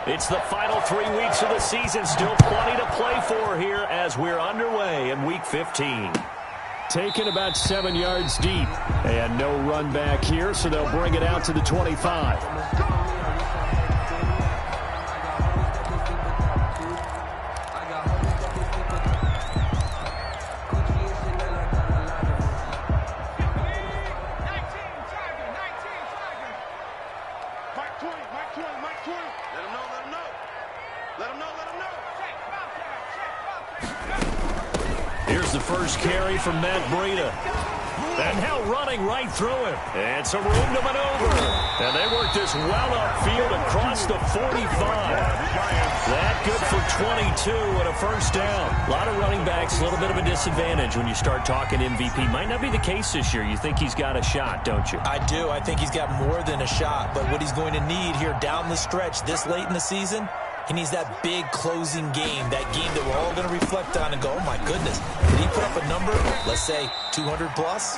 It's the final 3 weeks of the season. Still plenty to play for here as we're underway in Week 15. Taken about 7 yards deep. And no run back here, so they'll bring it out to the 25. Here's the first carry from Matt Breida. And now running right through him. And some room to maneuver. And they work this well upfield across the 45. That good for 22 and a first down. A lot of running backs, a little bit of a disadvantage when you start talking MVP. Might not be the case this year. You think he's got a shot, don't you? I do. I think he's got more than a shot. But what he's going to need here down the stretch this late in the season, he needs that big closing game, that game that we're all going to reflect on and go, oh, my goodness, did he put up a number, let's say, 200 plus?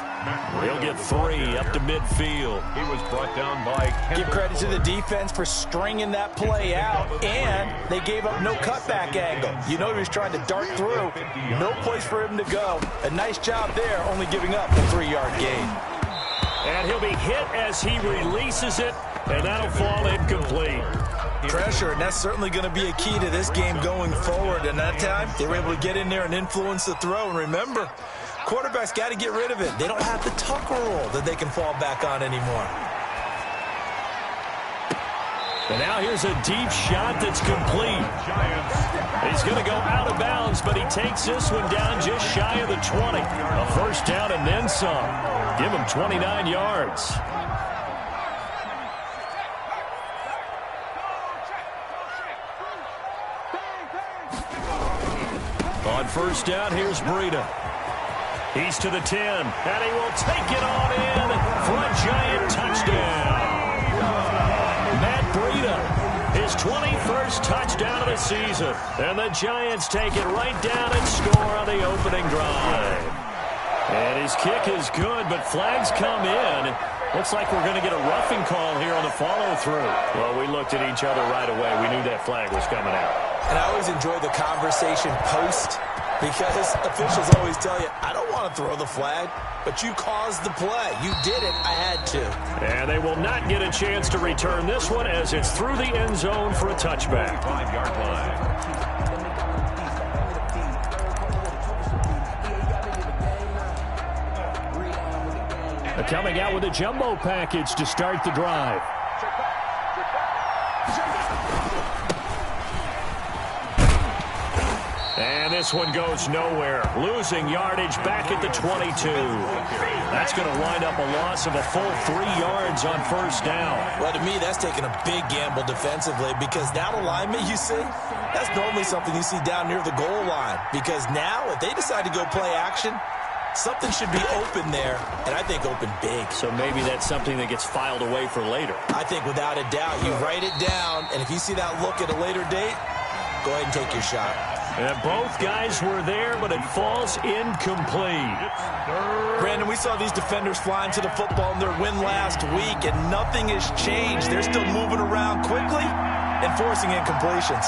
He'll get 3 up to midfield. He was brought down by Give credit to the defense for stringing that play out, and they gave up no cutback angle. You know he was trying to dart through. No place for him to go. A nice job there, only giving up a 3-yard gain. And he'll be hit as he releases it, and that'll fall incomplete. Pressure, and that's certainly going to be a key to this game going forward. And that time, they were able to get in there and influence the throw. And remember, quarterbacks got to get rid of it. They don't have the Tucker rule that they can fall back on anymore. And now here's a deep shot that's complete. He's going to go out of bounds, but he takes this one down just shy of the 20. A first down and then some. Give him 29 yards. On first down, here's Breida. He's to the 10, and he will take it on in for a Giant touchdown. Matt Breida, his 21st touchdown of the season. And the Giants take it right down and score on the opening drive. And his kick is good, but flags come in. Looks like we're going to get a roughing call here on the follow-through. Well, we looked at each other right away. We knew that flag was coming out. And I always enjoy the conversation post, because officials always tell you, I don't want to throw the flag, but you caused the play. You did it. I had to. And they will not get a chance to return this one as it's through the end zone for a touchback. 5-yard line. Coming out with a jumbo package to start the drive. And this one goes nowhere. Losing yardage back at the 22. That's going to wind up a loss of a full 3 yards on first down. Well, to me, that's taking a big gamble defensively, because that alignment you see, that's normally something you see down near the goal line. Because now, if they decide to go play action, something should be open there, and I think open big. So maybe that's something that gets filed away for later. I think without a doubt, you write it down, and if you see that look at a later date, go ahead and take your shot. And both guys were there, but it falls incomplete. Brandon, we saw these defenders flying to the football in their win last week, and nothing has changed. They're still moving around quickly and forcing incompletions.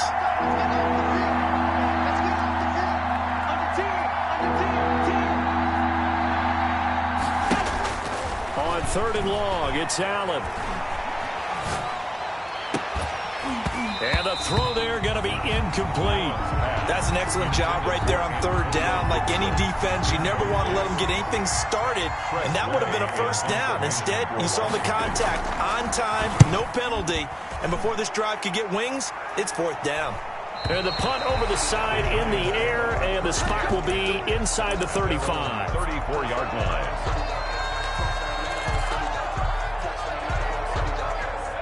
On 3rd and long, it's Allen. And the throw there going to be incomplete. That's an excellent job right there on 3rd down. Like any defense, you never want to let them get anything started, and that would have been a first down. Instead, you saw the contact on time, no penalty, and before this drive could get wings, it's 4th down. And the punt over the side in the air, and the spot will be inside the 35. 34-yard line.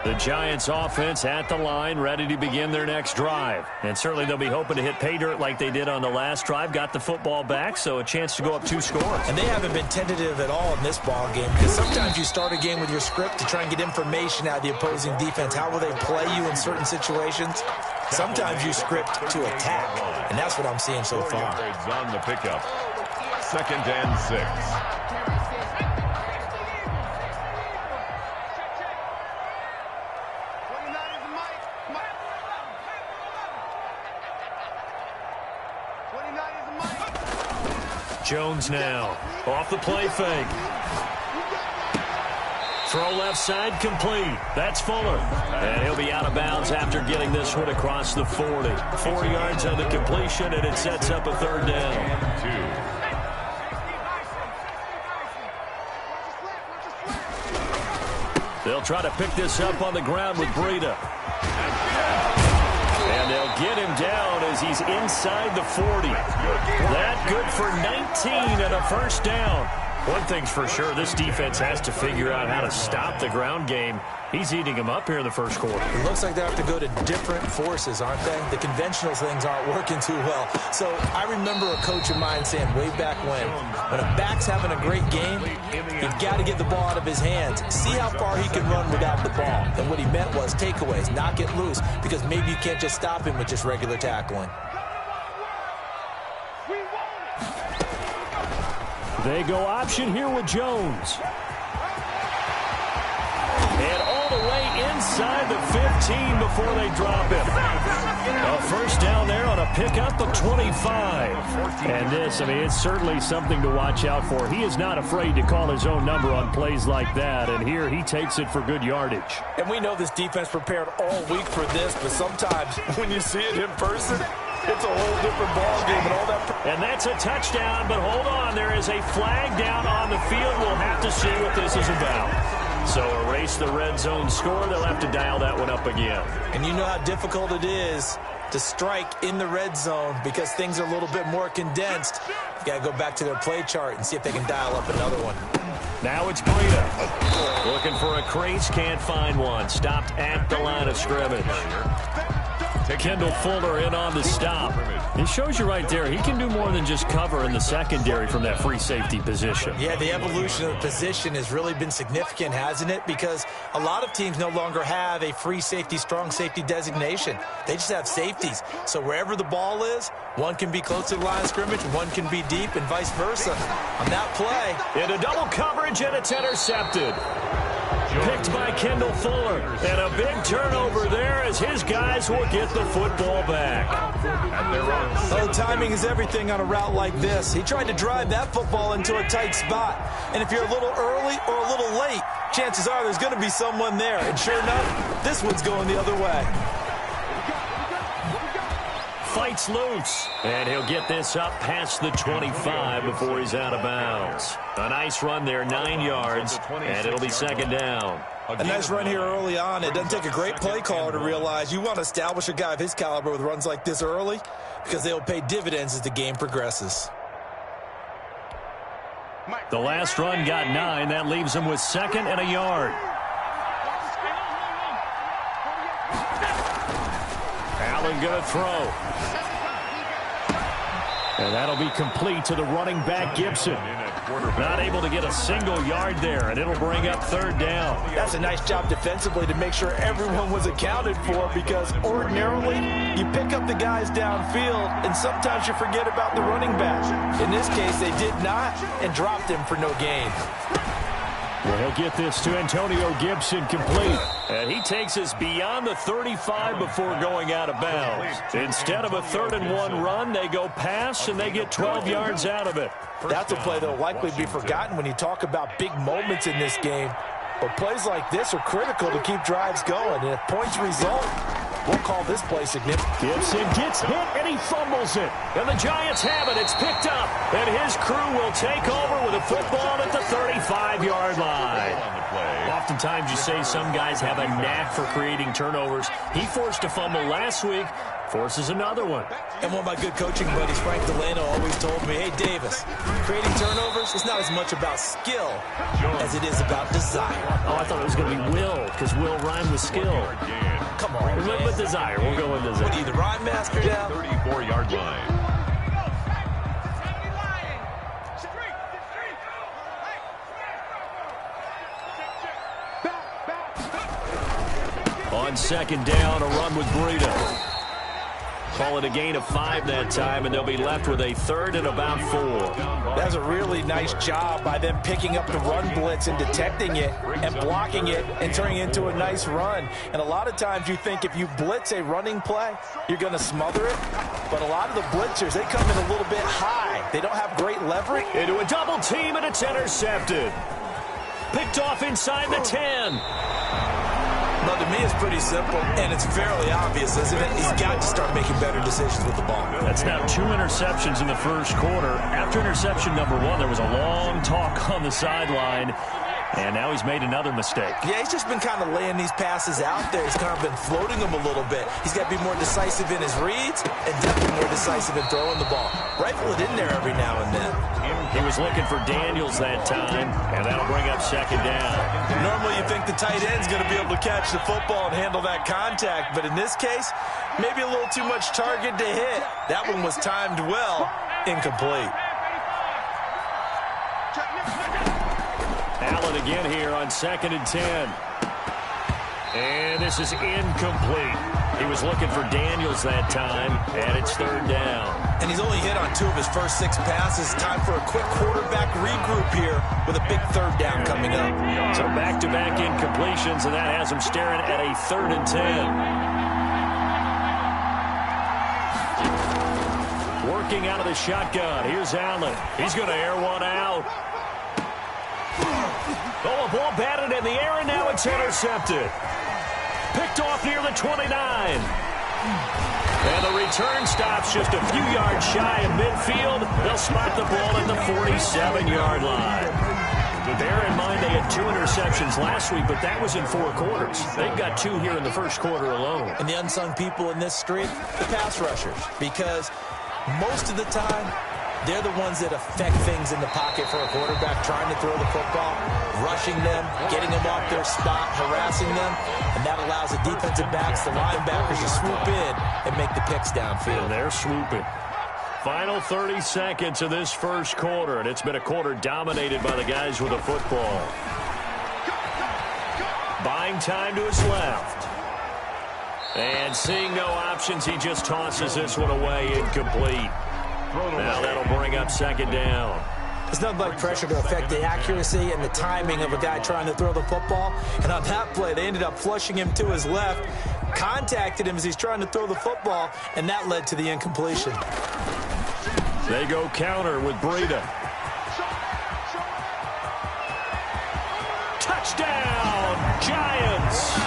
The Giants offense at the line, ready to begin their next drive. And certainly they'll be hoping to hit pay dirt like they did on the last drive. Got the football back, so a chance to go up 2 scores. And they haven't been tentative at all in this ball game, because sometimes you start a game with your script to try and get information out of the opposing defense. How will they play you in certain situations? Sometimes you script to attack, and that's what I'm seeing so far. On the pickup. 2nd and 6. Jones now. Off the play fake. Throw left side complete. That's Fuller. And he'll be out of bounds after getting this one across the 40. 4 yards on the completion, and it sets up a third down. They'll try to pick this up on the ground with Breida. And they'll get him down as he's inside the 40. That good for 19 and a first down. One thing's for sure, this defense has to figure out how to stop the ground game. He's eating them up here in the first quarter. It looks like they have to go to different forces, aren't they? The conventional things aren't working too well. So I remember a coach of mine saying way back when a back's having a great game, you've got to get the ball out of his hands. See how far he can run without the ball. And what he meant was takeaways, knock it loose, because maybe you can't just stop him with just regular tackling. They go option here with Jones. And all the way inside the 15 before they drop him. A first down there on a pickup of 25. And this, I mean, it's certainly something to watch out for. He is not afraid to call his own number on plays like that. And here he takes it for good yardage. And we know this defense prepared all week for this, but sometimes when you see it in person, it's a whole different ball game and all that. And that's a touchdown, but hold on. There is a flag down on the field. We'll have to see what this is about. So erase the red zone score. They'll have to dial that one up again. And you know how difficult it is to strike in the red zone because things are a little bit more condensed. You got to go back to their play chart and see if they can dial up another one. Now it's Breida. Looking for a crease, can't find one. Stopped at the line of scrimmage. Kendall Fuller in on the stop. It shows you right there, he can do more than just cover in the secondary from that free safety position. Yeah, the evolution of the position has really been significant, hasn't it? Because a lot of teams no longer have a free safety, strong safety designation. They just have safeties. So wherever the ball is, one can be close to the line of scrimmage, one can be deep, and vice versa. On that play, into double coverage, and it's intercepted. Picked by Kendall Fuller. And a big turnover there as his guys will get the football back. Oh, timing is everything on a route like this. He tried to drive that football into a tight spot. And if you're a little early or a little late, chances are there's going to be someone there. And sure enough, this one's going the other way. Fights loose, and he'll get this up past the 25 before he's out of bounds. A nice run there, 9 yards, and it'll be second down. A nice run here early on. It doesn't take a great play caller to realize you want to establish a guy of his caliber with runs like this early because they'll pay dividends as the game progresses. The last run got 9. That leaves him with second and a yard. Allen going to throw. And that'll be complete to the running back, Gibson. Not able to get a single yard there, and it'll bring up third down. That's a nice job defensively to make sure everyone was accounted for because ordinarily you pick up the guys downfield, and sometimes you forget about the running back. In this case, they did not and dropped him for no gain. Well, he'll get this to Antonio Gibson complete. And he takes us beyond the 35 before going out of bounds. Instead of a 3rd-and-1 run, they go pass, and they get 12 yards out of it. That's a play that will likely be forgotten when you talk about big moments in this game. But plays like this are critical to keep drives going. And if points result, we'll call this play significant. Gibson gets hit, and he fumbles it. And the Giants have it. It's picked up. And his crew will take over with a football at the 35-yard line. Oftentimes you say some guys have a knack for creating turnovers. He forced a fumble last week, forces another one. And one of my good coaching buddies, Frank Delano, always told me, hey, Davis, creating turnovers is not as much about skill as it is about desire. Oh, I thought it was going to be will, because will rhyme with skill. Come on, we went with desire. We'll go with desire. What are you, the rhyme master now? 34-yard line. On second down, a run with Breida. Call it a gain of 5 that time, and they'll be left with a 3rd and about 4. That's a really nice job by them picking up the run blitz and detecting it and blocking it and turning it into a nice run. And a lot of times you think if you blitz a running play, you're going to smother it. But a lot of the blitzers, they come in a little bit high. They don't have great leverage. Into a double team, and it's intercepted. Picked off inside the 10. Well, to me, it's pretty simple, and it's fairly obvious, isn't it? He's got to start making better decisions with the ball. That's now 2 interceptions in the first quarter. After interception number 1, there was a long talk on the sideline, and now he's made another mistake. Yeah, he's just been kind of laying these passes out there. He's kind of been floating them a little bit. He's got to be more decisive in his reads and definitely more decisive in throwing the ball. Rifle it in there every now and then. He was looking for Daniels that time, and that'll bring up 2nd down. Normally you think the tight end's going to be able to catch the football and handle that contact, but in this case, maybe a little too much target to hit. That one was timed well, incomplete. Allen again here on 2nd and 10. And this is incomplete. He was looking for Daniels that time, and it's 3rd down. And he's only hit on 2 of his first 6 passes. Time for a quick quarterback regroup here with a big 3rd down coming up. So back-to-back incompletions, and that has him staring at a 3rd and 10. Working out of the shotgun. Here's Allen. He's going to air one out. Oh, a ball batted in the air, and now it's intercepted. Picked off near the 29. And the return stops just a few yards shy of midfield. They'll spot the ball at the 47-yard line. Bear in mind they had 2 interceptions last week, but that was in 4 quarters. They've got 2 here in the first quarter alone. And the unsung people in this street, the pass rushers, because most of the time, they're the ones that affect things in the pocket for a quarterback, trying to throw the football, rushing them, getting them off their spot, harassing them, and that allows the defensive backs, the linebackers to swoop in and make the picks downfield. And they're swooping. Final 30 seconds of this first quarter, and it's been a quarter dominated by the guys with the football. Buying time to his left. And seeing no options, he just tosses this one away, incomplete. Now that'll bring up 2nd down. There's nothing like pressure to affect the accuracy and the timing of a guy trying to throw the football. And on that play, they ended up flushing him to his left, contacted him as he's trying to throw the football, and that led to the incompletion. They go counter with Breida. Touchdown, Giants!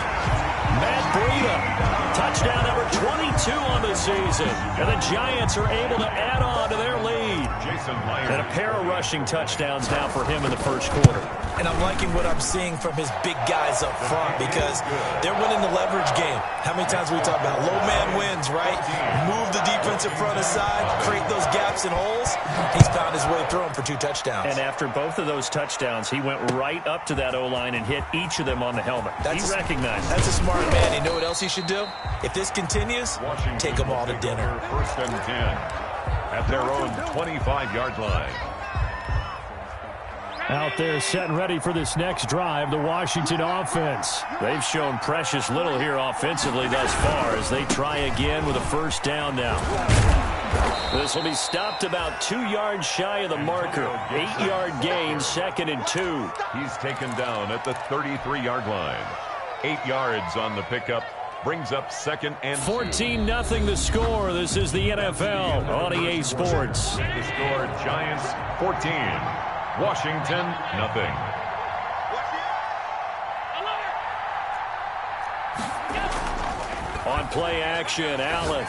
Matt Breida, touchdown number 22 on the season. And the Giants are able to add on to their lead. And a pair of rushing touchdowns now for him in the first quarter. And I'm liking what I'm seeing from his big guys up front because they're winning the leverage game. How many times we talk about low man wins, right? Move the defensive front aside, create those gaps and holes. He's found his way through them for 2 touchdowns. And after both of those touchdowns, he went right up to that O-line and hit each of them on the helmet. He recognized. That's a smart man. You know what else he should do? If this continues, take them all to dinner. 1st and 10 at their own 25-yard line. Out there set and ready for this next drive, the Washington offense. They've shown precious little here offensively thus far as they try again with a 1st down now. This will be stopped about 2 yards shy of the marker. 8-yard gain, 2nd and 2. He's taken down at the 33-yard line. 8 yards on the pickup. Brings up 2nd and 14-0 the score. This is the NFL on EA Sports. The score, Giants 14. Washington, nothing. On play action, Allen.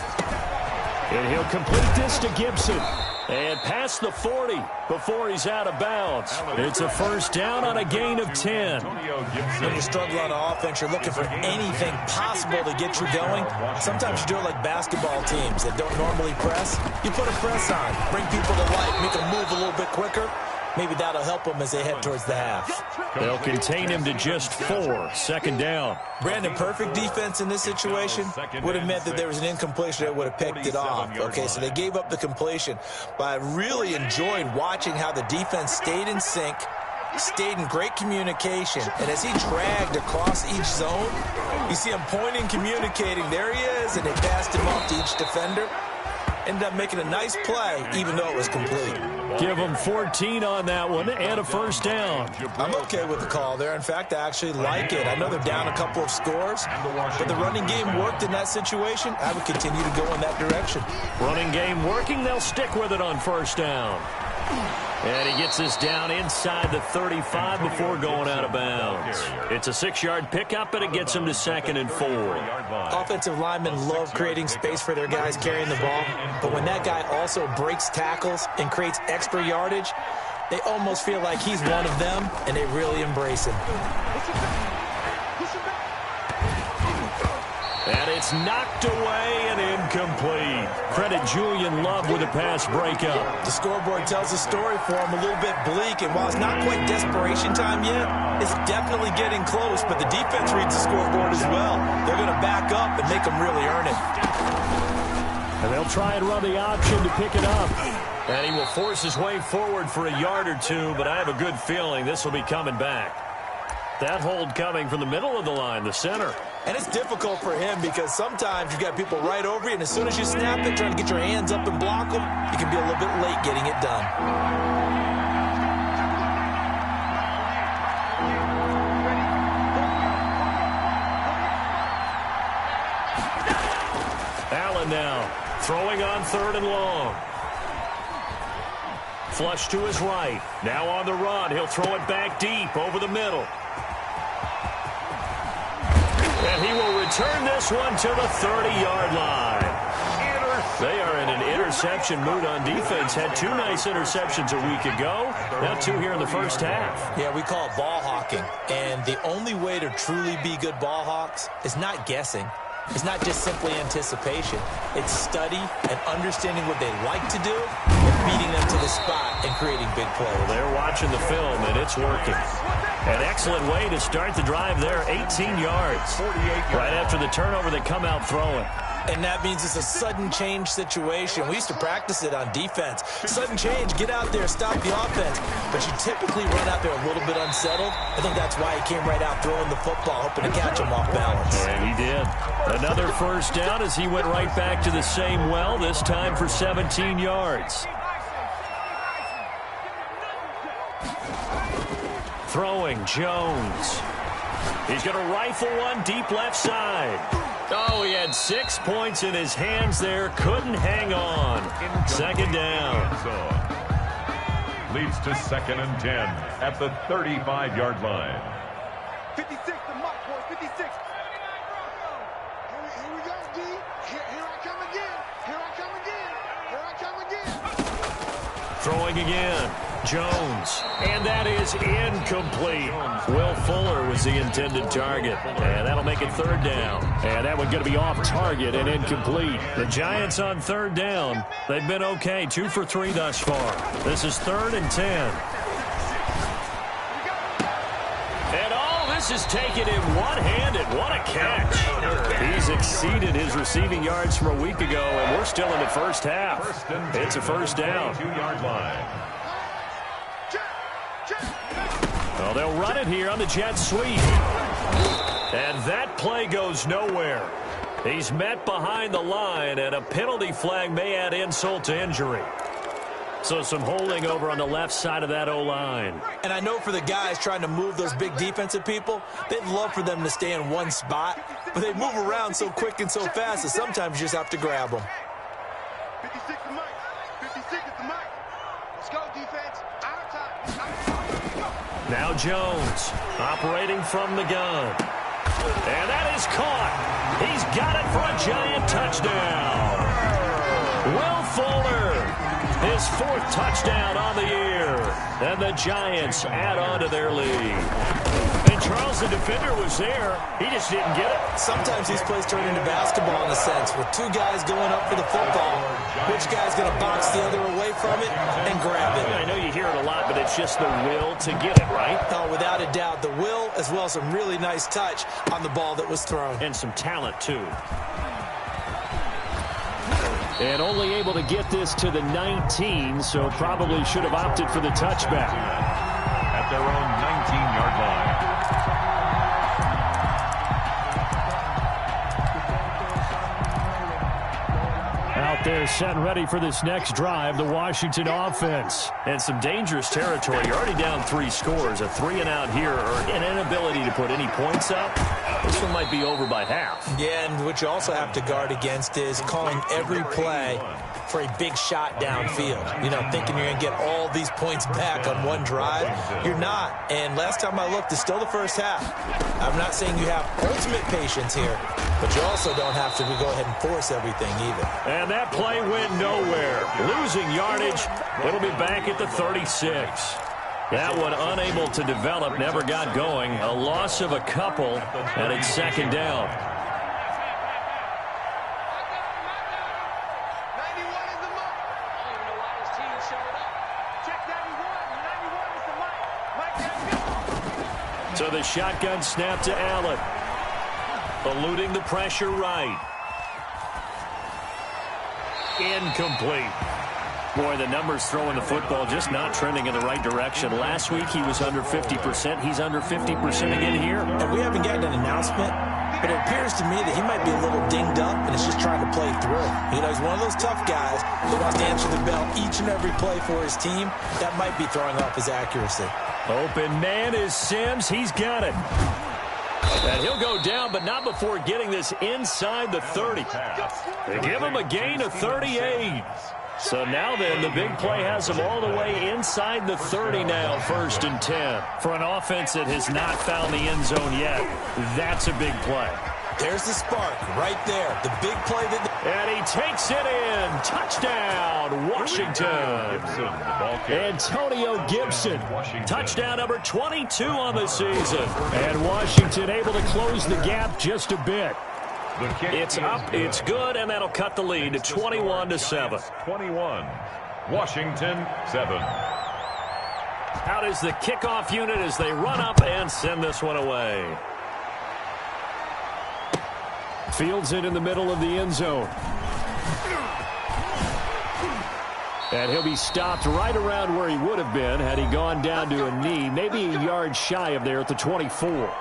And he'll complete this to Gibson. And past the 40 before he's out of bounds. It's a 1st down on a gain of 10. When you struggle on offense, you're looking for anything possible to get you going. Sometimes you do it like basketball teams that don't normally press. You put a press on, bring people to life, make them move a little bit quicker. Maybe that'll help them as they head towards the half. They'll contain him to just 4. 2nd down. Brandon, perfect defense in this situation would have meant that there was an incompletion that would have picked it off. Okay, so they gave up the completion. But I really enjoyed watching how the defense stayed in sync, stayed in great communication. And as he dragged across each zone, you see him pointing, communicating. There he is, and they passed him off to each defender. Ended up making a nice play, even though it was complete. Give him 14 on that one and a first down. I'm okay with the call there. In fact, I actually like it. I know they're down a couple of scores, but the running game worked in that situation. I would continue to go in that direction. Running game working. They'll stick with it on first down. And he gets this down inside the 35 before going out of bounds. It's a 6-yard pickup, and it gets him to 2nd and 4. Offensive linemen love creating space for their guys carrying the ball, but when that guy also breaks tackles and creates extra yardage, they almost feel like he's one of them, and they really embrace him. And it's knocked away and incomplete. Credit Julian Love with a pass breakup. The scoreboard tells a story for him, a little bit bleak, and while it's not quite desperation time yet, it's definitely getting close, but the defense reads the scoreboard as well. They're going to back up and make them really earn it. And they'll try and run the option to pick it up. And he will force his way forward for a yard or two, but I have a good feeling this will be coming back. That hold coming from the middle of the line, the center. And it's difficult for him because sometimes you've got people right over you, and as soon as you snap it, trying to get your hands up and block them, you can be a little bit late getting it done. Allen now throwing on 3rd and long. Flush to his right. Now on the run. He'll throw it back deep over the middle. And he will return this one to the 30-yard line. They are in an interception mood on defense. Had 2 nice interceptions a week ago. Now 2 here in the first half. Yeah, we call it ball hawking. And the only way to truly be good ball hawks is not guessing. It's not just simply anticipation. It's study and understanding what they like to do and beating them to the spot and creating big plays. Well, they're watching the film, and it's working. An excellent way to start the drive there, 18 yards. Right after the turnover, they come out throwing. And that means it's a sudden change situation. We used to practice it on defense. Sudden change, get out there, stop the offense. But you typically run out there a little bit unsettled. I think that's why he came right out throwing the football, hoping to catch him off balance. And he did. Another first down as he went right back to the same well, this time for 17 yards. Throwing, Jones. He's going to rifle one deep left side. Oh, he had 6 points in his hands there. Couldn't hang on. 2nd down. Leads to 2nd and 10 at the 35-yard line. 56, the mark, boy, 56. Here we go, D. Here I come again. Here I come again. Here I come again. Throwing again. Jones. And that is incomplete. Will Fuller was the intended target. And that'll make it 3rd down. And that one going to be off target and incomplete. The Giants on 3rd down. They've been okay. 2 for 3 thus far. This is 3rd and 10. And all this is taken in one-handed. What a catch. He's exceeded his receiving yards from a week ago, and we're still in the first half. It's a first down. 2-yard line. Well, they'll run it here on the jet sweep. And that play goes nowhere. He's met behind the line, and a penalty flag may add insult to injury. So some holding over on the left side of that O-line. And I know for the guys trying to move those big defensive people, they'd love for them to stay in one spot, but they move around so quick and so fast that sometimes you just have to grab them. 56 the mic. 56 is the mic. Let's go, defense. Out of time. Now Jones operating from the gun. And that is caught. He's got it for a Giant touchdown. Will Fuller, his 4th touchdown on the year. And the Giants add on to their lead. And Charles, the defender, was there. He just didn't get it. Sometimes these plays turn into basketball in a sense, with 2 guys going up for the football. Which guy's going to box the other away from it and grab it? I know you hear it a lot, but it's just the will to get it, right? Oh, without a doubt. The will, as well as some really nice touch on the ball that was thrown. And some talent, too. And only able to get this to the 19, so probably should have opted for the touchback. At their own They're set and ready for this next drive, the Washington offense. And some dangerous territory. You're already down 3 scores. A 3-and-out here, or an inability to put any points up. This one might be over by half. Yeah, and what you also have to guard against is calling every play for a big shot downfield. You know, thinking you're going to get all these points back on one drive. You're not. And last time I looked, it's still the first half. I'm not saying you have ultimate patience here, but you also don't have to go ahead and force everything either. And that play went nowhere. Losing yardage. It'll be back at the 36. That one unable to develop, never got going. A loss of a couple, and it's second down. 91 is the mark. I don't even know why his team showed up. Check 91. 91 is the mic. So the shotgun snap to Allen. Eluding the pressure right. Incomplete. Boy, the numbers throwing the football just not trending in the right direction. Last week he was under 50%. He's under 50% again here. And we haven't gotten an announcement, but it appears to me that he might be a little dinged up and is just trying to play through. You know, he's one of those tough guys that wants to answer the bell each and every play for his team. That might be throwing off his accuracy. Open man is Sims. He's got it. And he'll go down, but not before getting this inside the 30. They give him a gain of 38. So now then, the big play has him all the way inside the 30 now, 1st and 10. For an offense that has not found the end zone yet, that's a big play. There's the spark right there. The big play that... And he takes it in. Touchdown, Washington. Antonio Gibson. Touchdown number 22 on the season. And Washington able to close the gap just a bit. It's up, it's good, and that'll cut the lead to 21-7. 21. Washington 7. Out is the kickoff unit as they run up and send this one away. Fields it in the middle of the end zone. And he'll be stopped right around where he would have been had he gone down to a knee, maybe a yard shy of there at the 24.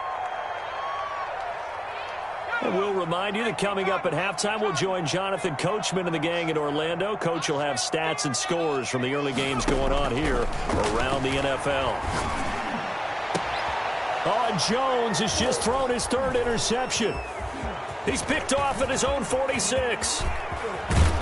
And we'll remind you that coming up at halftime, we'll join Jonathan Coachman and the gang in Orlando. Coach will have stats and scores from the early games going on here around the NFL. Oh, and Jones has just thrown his 3rd interception. He's picked off at his own 46.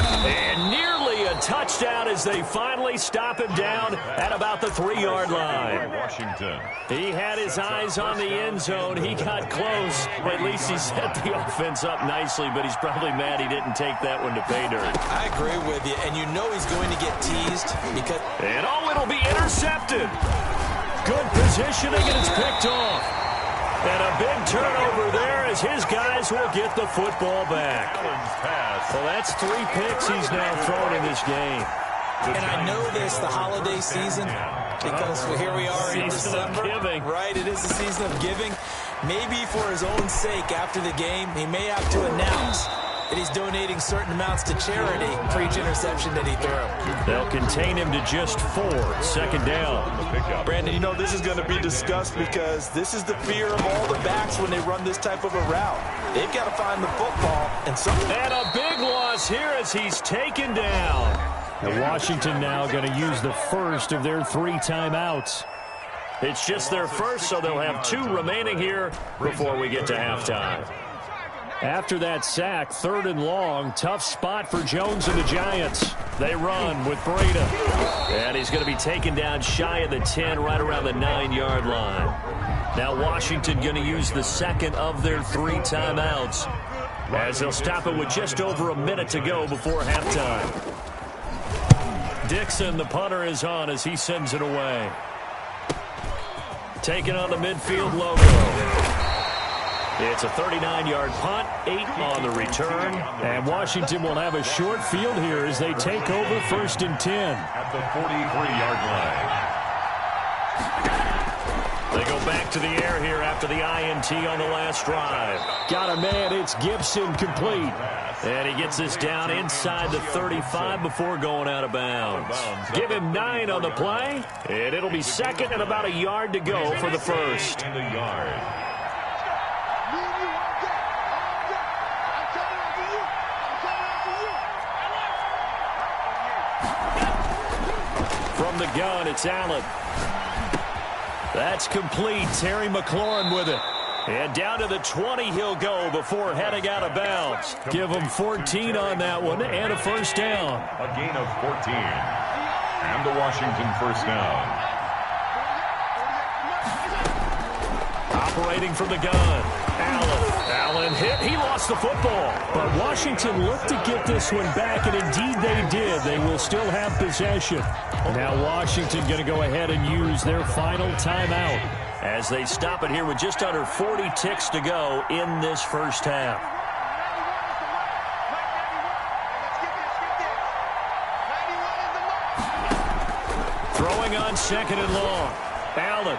And nearly a touchdown as they finally stop him down at about the 3-yard line. Washington. He had his eyes on the end zone. He got close. At least he set the offense up nicely, but he's probably mad he didn't take that one to pay dirt. I agree with you, and you know he's going to get teased because... And it'll be intercepted. Good positioning, and it's picked off. And a big turnover there as his guys will get the football back. Well, that's 3 picks he's now thrown in this game. And I know this, the holiday season, because here we are in December. Giving. Right, it is the season of giving. Maybe for his own sake after the game, he may have to announce that he's donating certain amounts to charity for each interception that he threw. They'll contain him to just 4. 2nd down. Brandon, you know this is going to be discussed because this is the fear of all the backs when they run this type of a route. They've got to find the football. And a big loss here as he's taken down. And Washington now going to use the first of their 3 timeouts. It's just their first, so they'll have 2 remaining here before we get to halftime. After that sack, 3rd and long, tough spot for Jones and the Giants. They run with Breida. And he's going to be taken down shy of the 10, right around the 9-yard line. Now Washington going to use the 2nd of their 3 timeouts, as they'll stop it with just over a minute to go before halftime. Dixon, the punter, is on as he sends it away. Taking on the midfield logo. It's a 39-yard punt, 8 on the return. And Washington will have a short field here as they take over 1st and 10. At the 43-yard line. They go back to the air here after the INT on the last drive. Got a man, it's Gibson, complete. And he gets this down inside the 35 before going out of bounds. Give him 9 on the play, and it'll be 2nd and about a yard to go for the first. And a yard. From the gun, it's Allen. That's complete. Terry McLaurin with it. And down to the 20 he'll go before heading out of bounds. Give him 14 on that one and a first down. A gain of 14. And the Washington first down. Operating from the gun. Allen hit. He lost the football. But Washington looked to get this one back, and indeed they did. They will still have possession. Now Washington going to go ahead and use their final timeout as they stop it here with just under 40 ticks to go in this first half. Throwing on second and long. Allen.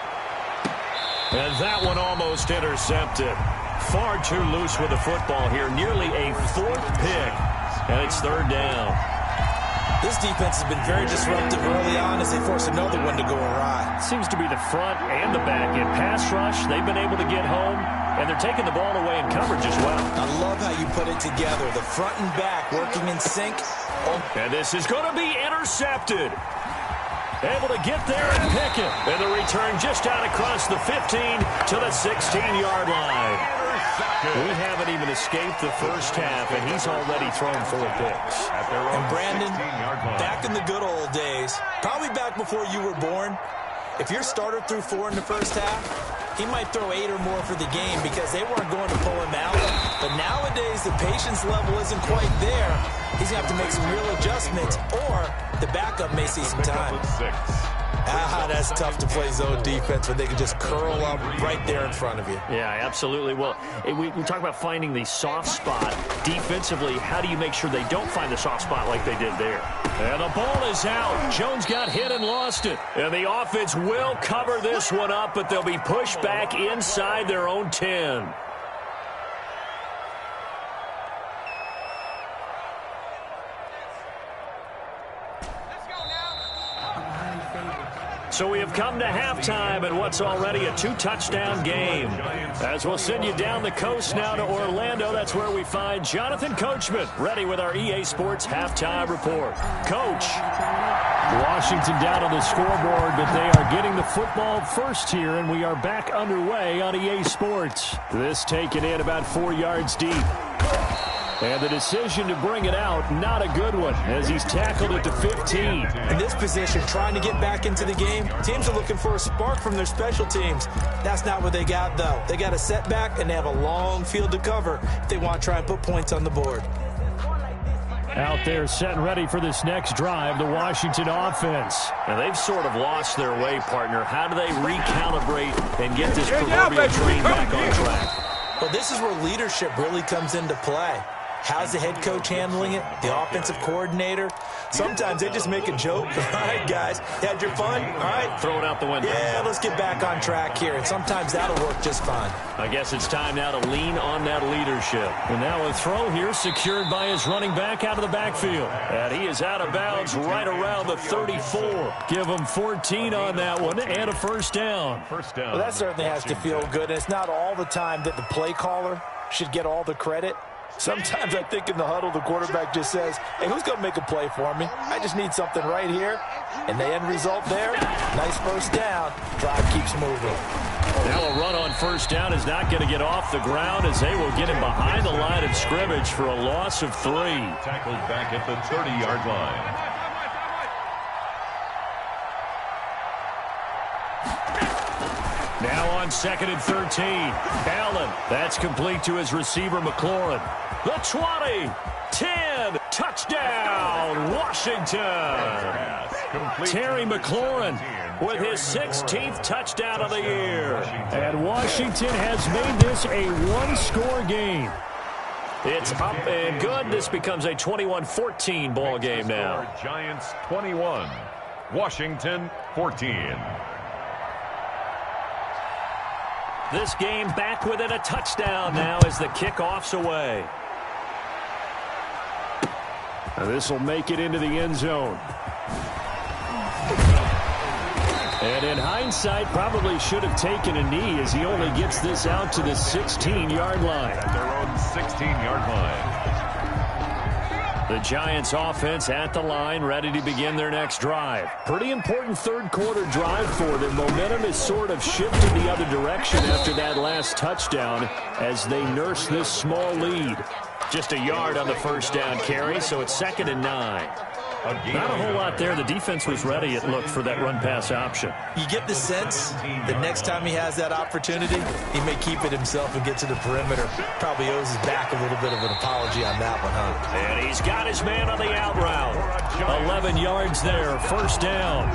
And that one almost intercepted. Far too loose with the football here. Nearly a fourth pick. And it's third down. This defense has been very disruptive early on as they force another one to go awry. Seems to be the front and the back. In pass rush, they've been able to get home, and they're taking the ball away in coverage as well. I love how you put it together. The front and back working in sync. And this is going to be intercepted. Able to get there and pick it. And the return just out across the 15 to the 16-yard line. We haven't even escaped the first half, and he's already thrown 4 picks. And Brandon, back in the good old days, probably back before you were born, if your starter threw 4 in the first half, he might throw 8 or more for the game because they weren't going to pull him out. But nowadays, the patience level isn't quite there. He's going to have to make some real adjustments, or the backup may see some time. That's tough to play zone defense when they can just curl up right there in front of you. Yeah, absolutely. Well, we talk about finding the soft spot. Defensively, how do you make sure they don't find the soft spot like they did there? And the ball is out. Jones got hit and lost it. And the offense will cover this one up, but they'll be pushed back inside their own 10. So we have come to halftime in what's already a 2-touchdown game. As we'll send you down the coast now to Orlando, that's where we find Jonathan Coachman, ready with our EA Sports halftime report. Coach. Washington down on the scoreboard, but they are getting the football first here, and we are back underway on EA Sports. This taken in about 4 yards deep. And the decision to bring it out, not a good one, as he's tackled it to 15. In this position, trying to get back into the game, teams are looking for a spark from their special teams. That's not what they got, though. They got a setback, and they have a long field to cover if they want to try and put points on the board. Out there set and ready for this next drive, the Washington offense. And they've sort of lost their way, partner. How do they recalibrate and get this proverbial train back on track? Well, this is where leadership really comes into play. How's the head coach handling it? The offensive coordinator? Sometimes they just make a joke. All right, guys, had your fun? All right. Throw it out the window. Yeah, let's get back on track here. And sometimes that'll work just fine. I guess it's time now to lean on that leadership. And now a throw here secured by his running back out of the backfield. And he is out of bounds right around the 34. Give him 14 on that one and a first down. Well, that certainly has to feel good. And it's not all the time that the play caller should get all the credit. Sometimes I think in the huddle, the quarterback just says, hey, who's going to make a play for me? I just need something right here. And the end result there, nice first down. Drive keeps moving. Now a run on first down is not going to get off the ground as they will get him behind the line of scrimmage for a loss of 3. Tackled back at the 30-yard line. Now on second and 13. Allen. That's complete to his receiver, McLaurin. The 20. 10. Touchdown, Washington. Terry McLaurin with his 16th touchdown of the year. And Washington has made this a one-score game. It's up and good. This becomes a 21-14 ball game now. Giants 21. Washington 14. This game back within a touchdown now as the kickoff's away. This will make it into the end zone. And in hindsight, probably should have taken a knee as he only gets this out to the 16-yard line. At their own 16-yard line. The Giants offense at the line, ready to begin their next drive. Pretty important third quarter drive for them. Momentum is sort of shifted the other direction after that last touchdown as they nurse this small lead. Just a yard on the first down carry, so it's 2nd and 9. Not a whole lot there. The defense was ready, it looked, for that run-pass option. You get the sense that next time he has that opportunity, he may keep it himself and get to the perimeter. Probably owes his back a little bit of an apology on that one, huh? And he's got his man on the out route. 11 yards there, first down.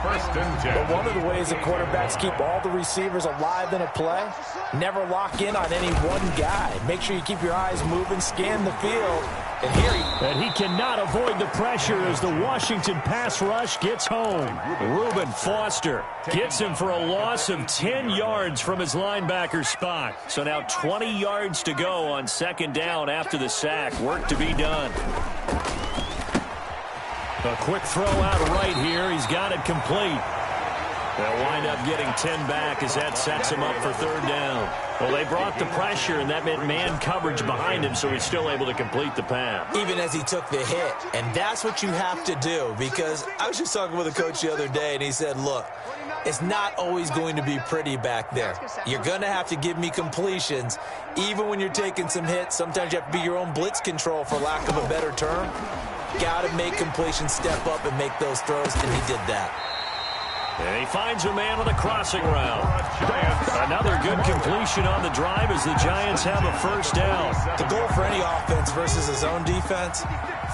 1st and 10. But one of the ways that quarterbacks keep all the receivers alive in a play, never lock in on any one guy. Make sure you keep your eyes moving, scan the field. And he cannot avoid the pressure as the Washington pass rush gets home. Reuben Foster gets him for a loss of 10 yards from his linebacker spot. So now 20 yards to go on 2nd down after the sack. Work to be done. A quick throw out right here. He's got it complete. They'll wind up getting 10 back as that sets him up for 3rd down. Well, they brought the pressure, and that meant man coverage behind him, so he's still able to complete the pass. Even as he took the hit. And that's what you have to do, because I was just talking with a coach the other day, and he said, look, it's not always going to be pretty back there. You're going to have to give me completions. Even when you're taking some hits, sometimes you have to be your own blitz control, for lack of a better term. Got to make completions, step up, and make those throws, and he did that. And he finds a man on the crossing route. Another good completion on the drive as the Giants have a first down. The goal for any offense versus his own defense,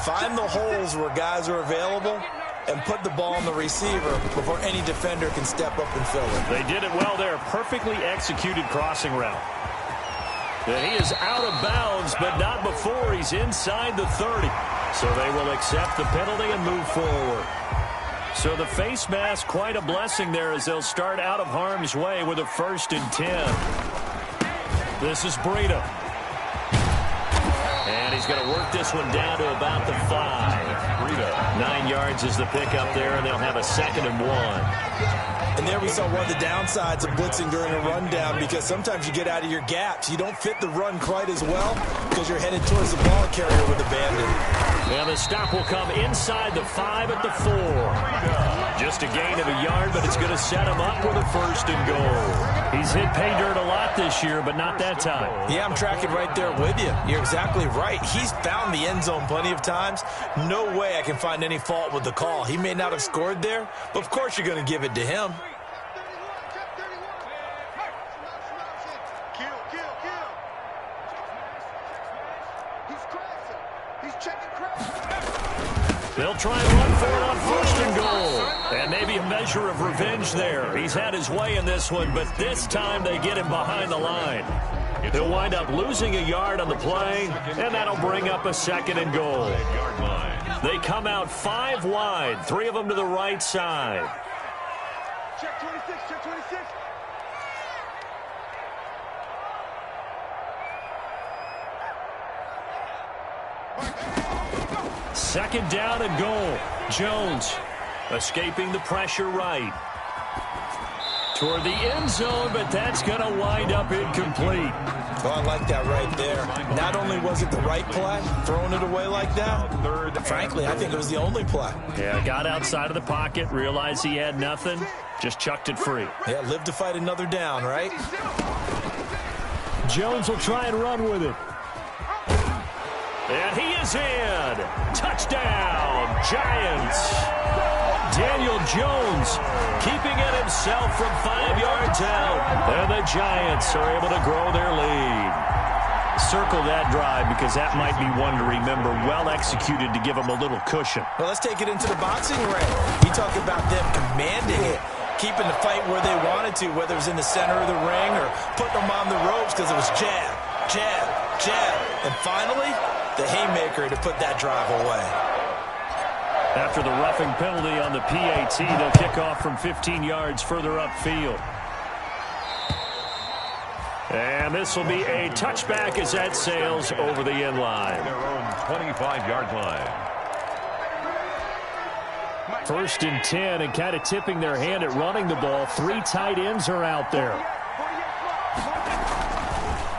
find the holes where guys are available and put the ball on the receiver before any defender can step up and fill it. They did it well there. Perfectly executed crossing route. And he is out of bounds, but not before he's inside the 30. So they will accept the penalty and move forward. So the face mask, quite a blessing there as they'll start out of harm's way with a 1st and 10. This is Breida. And he's going to work this one down to about the 5. Breida. 9 yards is the pickup there, and they'll have a 2nd and 1. And there we saw one of the downsides of blitzing during a rundown, because sometimes you get out of your gaps. You don't fit the run quite as well because you're headed towards the ball carrier with abandon. And the stop will come inside the 5 at the 4. Just a gain of a yard, but it's going to set him up with a 1st and goal. He's hit pay dirt a lot this year, but not that time. Yeah, I'm tracking right there with you. You're exactly right. He's found the end zone plenty of times. No way I can find any fault with the call. He may not have scored there, but of course you're going to give it to him. They'll try and run for it on 1st and goal. And maybe a measure of revenge there. He's had his way in this one, but this time they get him behind the line. He'll wind up losing a yard on the play, and that'll bring up a 2nd and goal. They come out 5 wide, 3 of them to the right side. Check 26, check 26. Second down and goal. Jones escaping the pressure right. Toward the end zone, but that's going to wind up incomplete. Oh, I like that right there. Not only was it the right play, throwing it away like that, frankly, I think it was the only play. Yeah, got outside of the pocket, realized he had nothing, just chucked it free. Yeah, live to fight another down, right? Jones will try and run with it. And he is in. Touchdown, Giants. Daniel Jones keeping it himself from 5 yards out. And the Giants are able to grow their lead. Circle that drive because that might be one to remember. Well executed to give them a little cushion. Well, let's take it into the boxing ring. You talk about them commanding it, keeping the fight where they wanted to, whether it was in the center of the ring or putting them on the ropes because it was jab, jab, jab. And finally, the haymaker to put that drive away. After the roughing penalty on the PAT, they'll kick off from 15 yards further upfield. And this will be a touchback as that sails over the end line. Their own 25-yard line. 1st and 10, and kind of tipping their hand at running the ball. 3 tight ends are out there.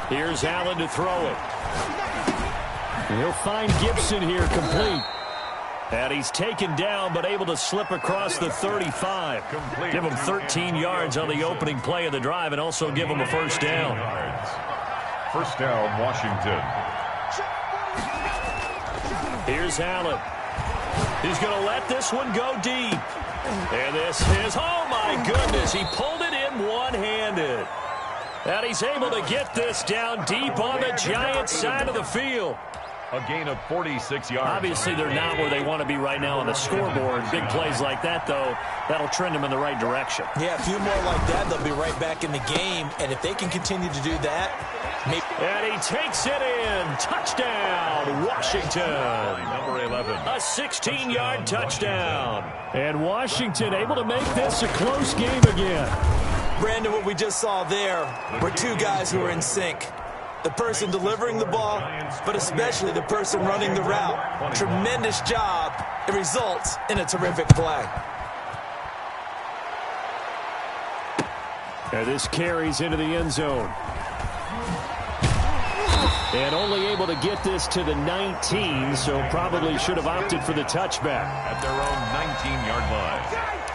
Here's Allen to throw it. He'll find Gibson here complete. And he's taken down, but able to slip across the 35. Give him 13 yards on the opening play of the drive and also give him a first down. First down, Washington. Here's Allen. He's going to let this one go deep. And this is, oh my goodness, he pulled it in one-handed. And he's able to get this down deep on the Giants side of the field. A gain of 46 yards. Obviously, they're not where they want to be right now on the scoreboard. Big plays like that, though, that'll trend them in the right direction. Yeah, a few more like that, they'll be right back in the game. And if they can continue to do that, maybe. And he takes it in. Touchdown, Washington. Number 11. A 16-yard touchdown. And Washington able to make this a close game again. Brandon, what we just saw there were two guys who are in sync. The person delivering the ball, but especially the person running the route. Tremendous job. It results in a terrific play. And this carries into the end zone. And only able to get this to the 19, so probably should have opted for the touchback. At their own 19-yard line.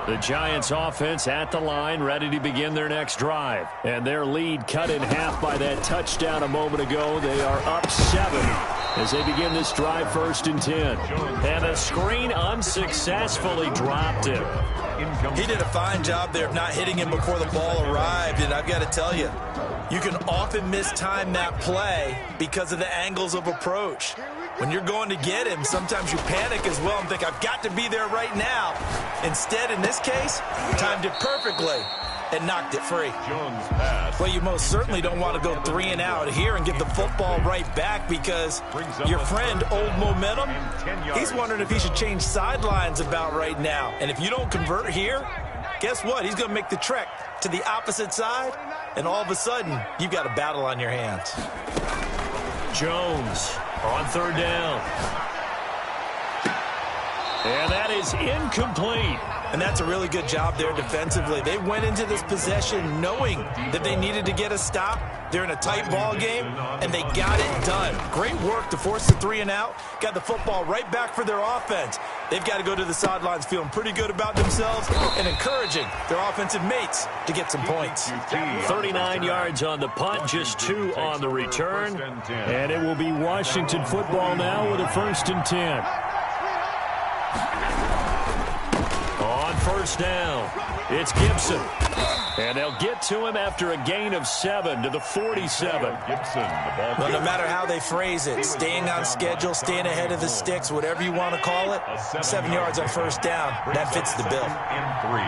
The Giants offense at the line, ready to begin their next drive. And their lead cut in half by that touchdown a moment ago. They are up 7 as they begin this drive, 1st and 10. And the screen unsuccessfully dropped him. He did a fine job there of not hitting him before the ball arrived. And I've got to tell you, you can often mistime that play because of the angles of approach. When you're going to get him, sometimes you panic as well and think, I've got to be there right now. Instead, in this case, timed it perfectly and knocked it free. Jones pass. Well, you most certainly don't want to go 3 and out here and get the football right back because your friend, Old Momentum, he's wondering if he should change sidelines about right now. And if you don't convert here, guess what? He's going to make the trek to the opposite side, and all of a sudden, you've got a battle on your hands. Jones on 3rd down. And that is incomplete. And that's a really good job there defensively. They went into this possession knowing that they needed to get a stop. They're in a tight ball game, and they got it done. Great work to force the 3 and out. Got the football right back for their offense. They've got to go to the sidelines feeling pretty good about themselves and encouraging their offensive mates to get some points. 39 yards on the punt, just 2 on the return. And it will be Washington football now with a 1st and 10. On 1st down, it's Gibson. And they'll get to him after a gain of 7 to the 47. Gibson, the ball. Well, no matter how they phrase it, staying on schedule, staying ahead of the sticks, whatever you want to call it, 7 yards on 1st down, that fits the bill. And 3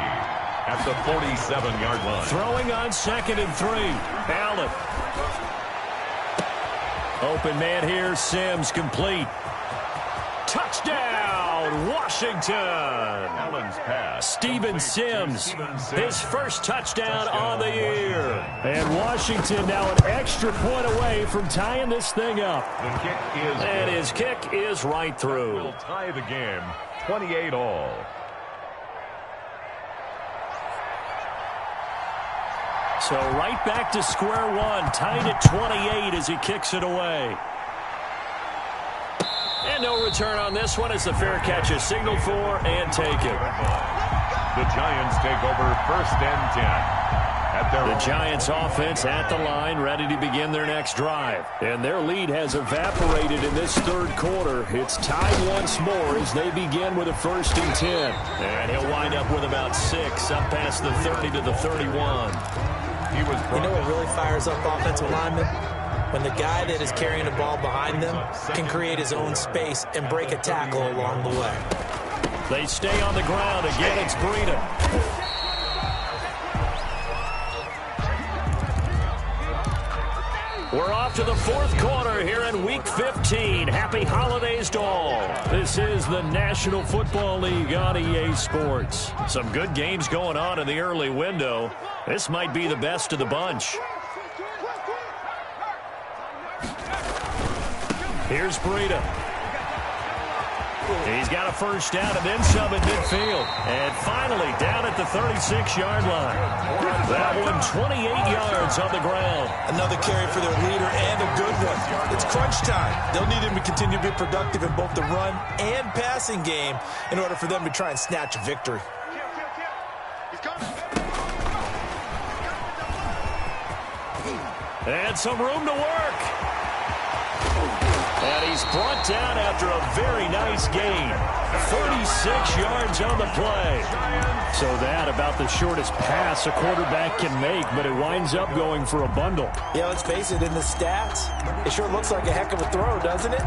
at the 47-yard line. Throwing on 2nd and 3. Allen. Open man here, Sims complete. Touchdown, Washington. Allen's pass. Steven Sims, his first touchdown on the year. And Washington now an extra point away from tying this thing up. The kick is And his kick is right through. will tie the game, 28 all. So right back to square one, tied at 28 as he kicks it away. And no return on this one as the fair catch is signaled for and taken. The Giants take over 1st and 10. The Giants offense at the line, ready to begin their next drive. And their lead has evaporated in this 3rd quarter. It's tied once more as they begin with a 1st and 10. And he'll wind up with about 6, up past the 30 to the 31. You know what really fires up offensive linemen? When the guy that is carrying the ball behind them can create his own space and break a tackle along the way. They stay on the ground. Again, it's Breida. We're off to the 4th quarter here in Week 15. Happy holidays to all. This is the National Football League on EA Sports. Some good games going on in the early window. This might be the best of the bunch. Here's Breida. He's got a first down and then some at midfield. And finally down at the 36-yard line. That one 28 yards on the ground. Another carry for their leader and a good one. It's crunch time. They'll need him to continue to be productive in both the run and passing game in order for them to try and snatch a victory. He's coming. And some room to work. And he's brought down after a very nice gain. 36 yards on the play. So that about the shortest pass a quarterback can make, but it winds up going for a bundle. Yeah, let's face it, in the stats, it sure looks like a heck of a throw, doesn't it?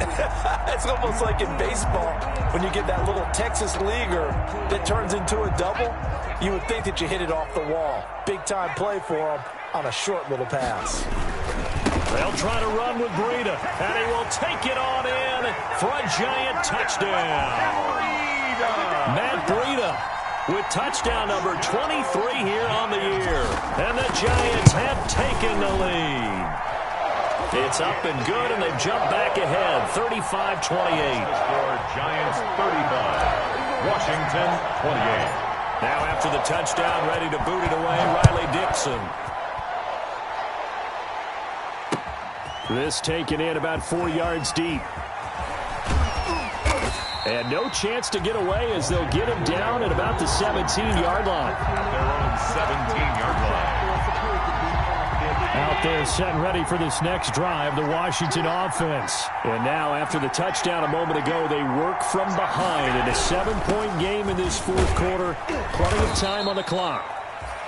It's almost like in baseball when you get that little Texas leaguer that turns into a double. You would think that you hit it off the wall. Big-time play for him on a short little pass. They'll try to run with Breida, and he will take it on in for a giant touchdown. Matt Breida with touchdown number 23 here on the year. And the Giants have taken the lead. It's up and good, and they've jumped back ahead, 35-28. Score Giants 35, Washington 28. Now after the touchdown, ready to boot it away, Riley Dixon. This taken in about 4 yards deep. And no chance to get away as they'll get him down at about the 17-yard line. Their own 17-yard line. Out there set and ready for this next drive, the Washington offense. And now after the touchdown a moment ago, they work from behind in a 7-point game in this fourth quarter. Plenty of time on the clock.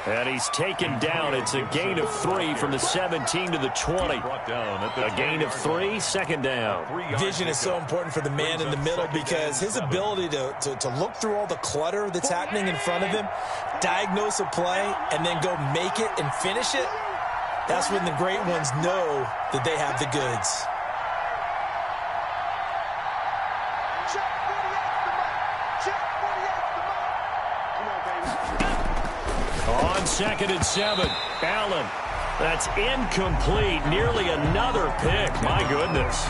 And he's taken down. It's a gain of 3 from the 17 to the 20. A gain of 3, second down. Vision is so important for the man in the middle because his ability to look through all the clutter that's happening in front of him, diagnose a play, and then go make it and finish it, that's when the great ones know that they have the goods. On 2nd and 7, Allen. That's incomplete. Nearly another pick. My goodness.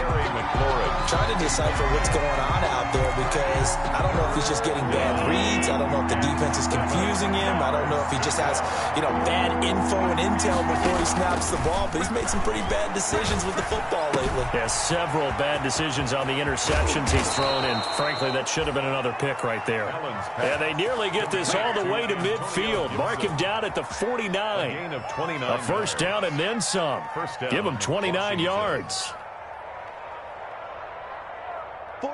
Trying to decipher what's going on out there because I don't know if he's just getting bad reads. I don't know if the defense is confusing him. I don't know if he just has, bad info and intel before he snaps the ball. But he's made some pretty bad decisions with the football lately. Yeah, several bad decisions on the interceptions he's thrown, and frankly, that should have been another pick right there. And they nearly get this all the way to midfield. Mark him down at the 49. A first down and then some. Give him 29 yards. 40-19.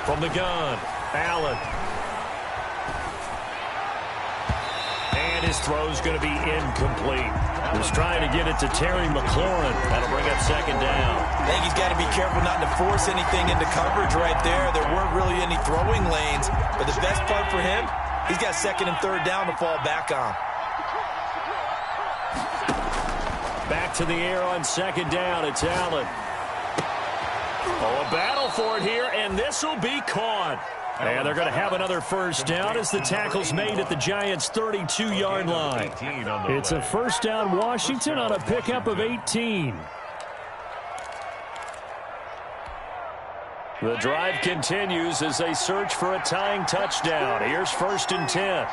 From the gun, Allen. And his throw's going to be incomplete. He's trying to get it to Terry McLaurin. That'll bring up second down. I think he's got to be careful not to force anything into coverage right there. There weren't really any throwing lanes. But the best part for him, he's got 2nd and 3rd down to fall back on. Back to the air on 2nd down. It's Allen. Oh, a battle for it here, and this will be caught. And they're going to have another first down as the tackle's made at the Giants' 32-yard line. It's a first down Washington on a pickup of 18. The drive continues as they search for a tying touchdown. Here's 1st and 10.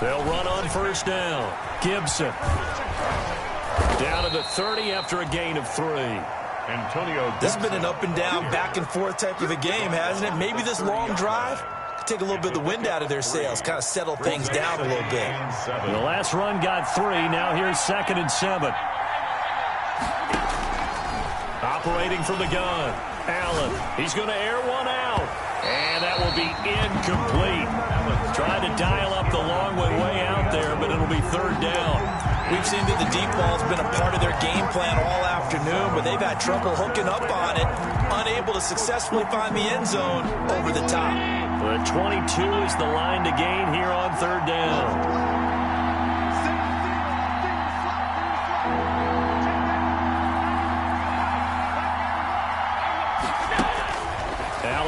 They'll run on first down. Gibson. Down to the 30 after a gain of 3. Antonio. This has been an up and down, back and forth type of a game, hasn't it? Maybe this long drive could take a little bit of the wind out of their sails, kind of settle things down a little bit. The last run got 3. Now here's 2nd and 7. Operating from the gun. Allen. He's going to air one out. And that will be incomplete. Trying to dial up the long way out there, but it'll be 3rd down. We've seen that the deep ball's been a part of their game plan all afternoon, but they've had trouble hooking up on it, unable to successfully find the end zone over the top. The 22 is the line to gain here on 3rd down.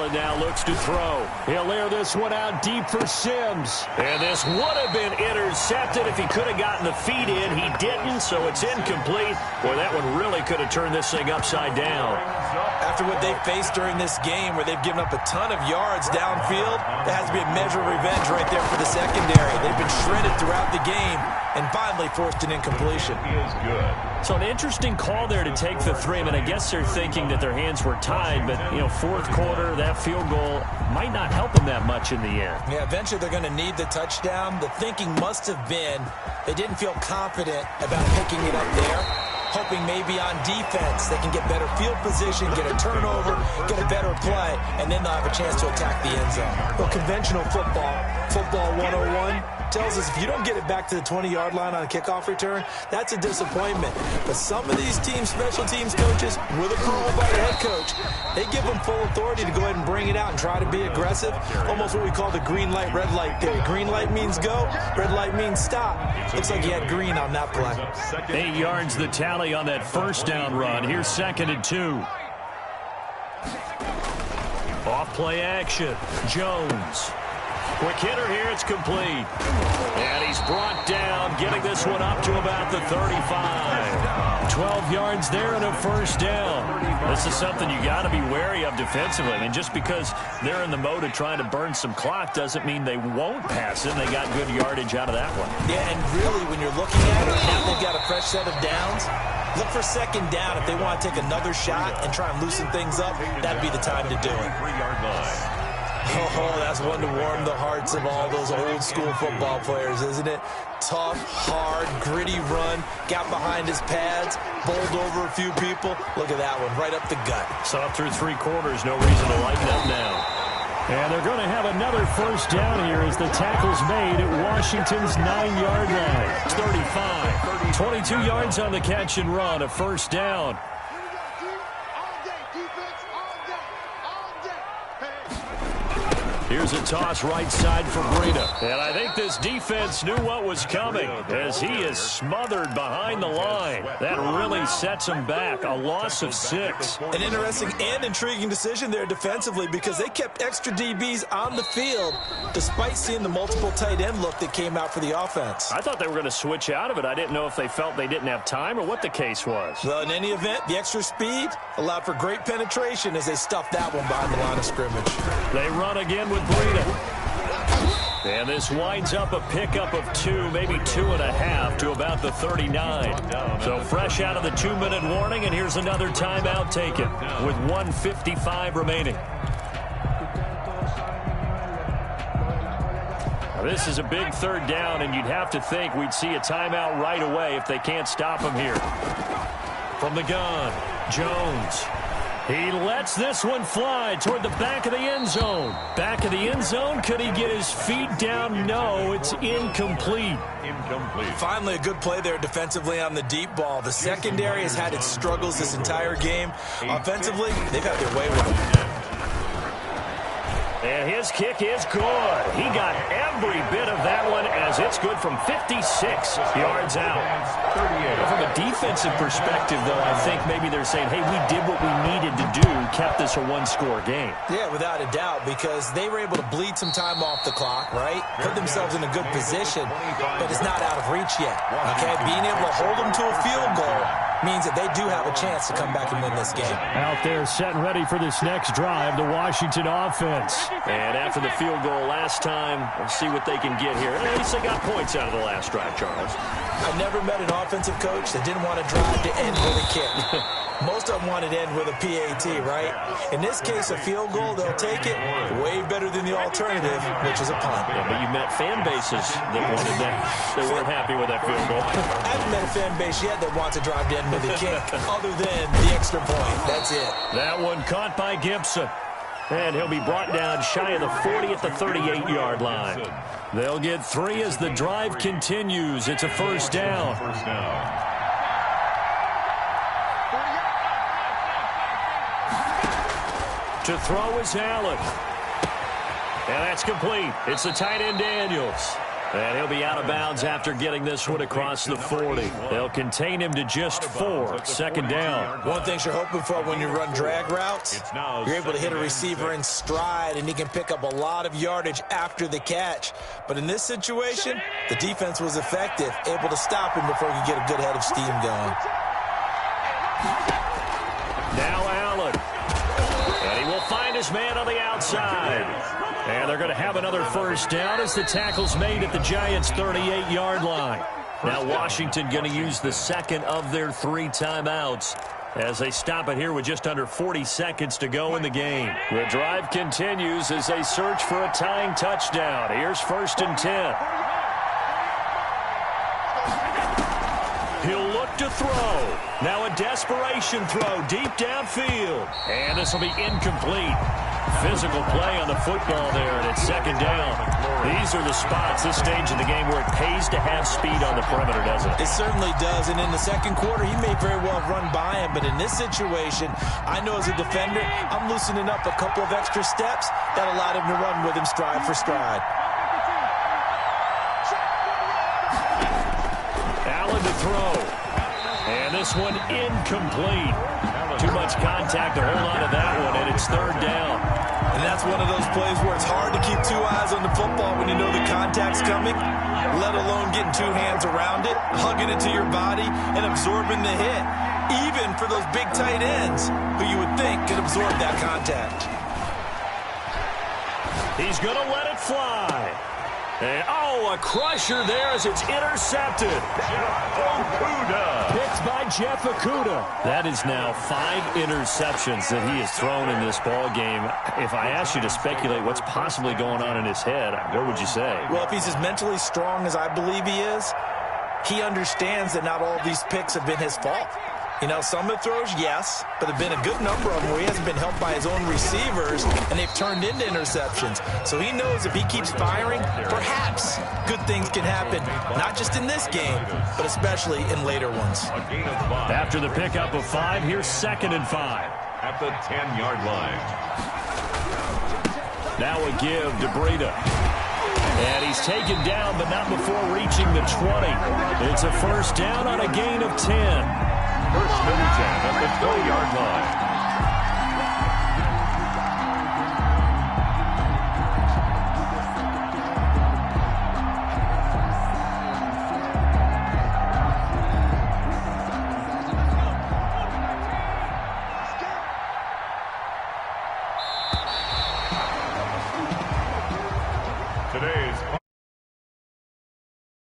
Allen now looks to throw. He'll air this one out deep for Sims. And this would have been intercepted if he could have gotten the feet in. He didn't, so it's incomplete. Boy, that one really could have turned this thing upside down. After what they faced during this game where they've given up a ton of yards downfield, there has to be a measure of revenge right there for the secondary. They've been shredded throughout the game and finally forced an incompletion. He is good. So an interesting call there to take the 3. I mean, I guess they're thinking that their hands were tied, but, you know, fourth quarter, that field goal might not help them that much in the end. Yeah, eventually they're going to need the touchdown. The thinking must have been they didn't feel confident about picking it up there, hoping maybe on defense they can get better field position, get a turnover, get a better play, and then they'll have a chance to attack the end zone. Well, conventional football 101, tells us if you don't get it back to the 20-yard line on a kickoff return, that's a disappointment. But some of these teams, special teams coaches, with approval by the head coach, they give them full authority to go ahead and bring it out and try to be aggressive, almost what we call the green light, red light theory. Green light means go, red light means stop. Looks like he had green on that play. 8 yards the tally on that first down run. Here's 2nd and 2. Off play action. Jones. Quick hitter here, it's complete. And he's brought down, getting this one up to about the 35. 12 yards there and a first down. This is something you got to be wary of defensively. I mean, just because they're in the mode of trying to burn some clock doesn't mean they won't pass it. They got good yardage out of that one. Yeah, and really, when you're looking at it, now they've got a fresh set of downs. Look for 2nd down. If they want to take another shot and try and loosen things up, that'd be the time to do it. 3-yard line. Oh, that's one to warm the hearts of all those old-school football players, isn't it? Tough, hard, gritty run, got behind his pads, bowled over a few people. Look at that one, right up the gut. Saw through 3 quarters, no reason to lighten up now. And they're going to have another first down here as the tackle's made at Washington's 9-yard line. It's 35. 22 yards on the catch and run, a first down. Here's a toss right side for Breida. And I think this defense knew what was coming as he is smothered behind the line. That really sets him back. A loss of 6. An interesting and intriguing decision there defensively because they kept extra DBs on the field despite seeing the multiple tight end look that came out for the offense. I thought they were going to switch out of it. I didn't know if they felt they didn't have time or what the case was. Well, in any event, the extra speed allowed for great penetration as they stuffed that one behind the line of scrimmage. They run again with Breida. And this winds up a pickup of 2, maybe 2.5 to about the 39. So fresh out of the 2-minute warning, and here's another timeout taken with 1:55 remaining. Now, this is a big 3rd down, and you'd have to think we'd see a timeout right away if they can't stop him here. From the gun, Jones. He lets this one fly toward the back of the end zone. Back of the end zone. Could he get his feet down? No, it's incomplete. Finally, a good play there defensively on the deep ball. The secondary has had its struggles this entire game. Offensively, they've had their way with them. And his kick is good. He got every bit of that one as it's good from 56 yards out. From a defensive perspective, though, I think maybe they're saying, hey, we did what we needed to do, kept this a 1-score game. Yeah, without a doubt, because they were able to bleed some time off the clock, right? Put themselves in a good position, but it's not out of reach yet, okay? Being able to hold them to a field goal means that they do have a chance to come back and win this game. Out there set and ready for this next drive, the Washington offense. And after the field goal last time, we'll see what they can get here. At least they got points out of the last drive, Charles. I've never met an offensive coach that didn't want to drive to end with a kick. Most of them wanted to end with a PAT, right? In this case, a field goal, they'll take it way better than the alternative, which is a punt. Yeah, but you met fan bases that wanted that. They weren't happy with that field goal. I haven't met a fan base yet that wants to drive to end with a kick other than the extra point. That's it. That one caught by Gibson. And he'll be brought down shy of the 40 at the 38-yard line. They'll get 3 as the drive continues. It's a first down. To throw is Allen. And that's complete. It's the tight end Daniels. And he'll be out of bounds after getting this one across the 40. They'll contain him to just 4. Second down. One thing you're hoping for when you run drag routes, you're able to hit a receiver in stride, and he can pick up a lot of yardage after the catch. But in this situation, the defense was effective, able to stop him before he could get a good head of steam going. Now Allen. And he will find his man on the outside. And they're going to have another first down as the tackle's made at the Giants' 38-yard line. Now Washington going to use the second of their 3 timeouts as they stop it here with just under 40 seconds to go in the game. The drive continues as they search for a tying touchdown. Here's 1st and 10. He'll look to throw. Now a desperation throw deep downfield. And this will be incomplete. Physical play on the football there, and it's 2nd down. These are the spots this stage of the game where it pays to have speed on the perimeter, doesn't it? It certainly does, and in the second quarter, he may very well have run by him, but in this situation, I know as a defender, I'm loosening up a couple of extra steps that allowed him to run with him stride for stride. Allen to throw. And this one incomplete. Too much contact to hold on to that one, and it's 3rd down. And that's one of those plays where it's hard to keep 2 eyes on the football when you know the contact's coming, let alone getting 2 hands around it, hugging it to your body, and absorbing the hit, even for those big tight ends who you would think could absorb that contact. He's going to let it fly. And, a crusher there as it's intercepted. Picked by Jeff Okudah. That is now 5 interceptions that he has thrown in this ball game. If I asked you to speculate what's possibly going on in his head, what would you say? Well, if he's as mentally strong as I believe he is, he understands that not all of these picks have been his fault. You know, some of the throws, yes, but there have been a good number of them where he hasn't been helped by his own receivers, and they've turned into interceptions. So he knows if he keeps firing, perhaps good things can happen, not just in this game, but especially in later ones. After the pickup of 5, here's 2nd and 5. At the 10-yard line. Now a give to Breida. And he's taken down, but not before reaching the 20. It's a first down on a gain of 10. First and 10 at the 20-yard line.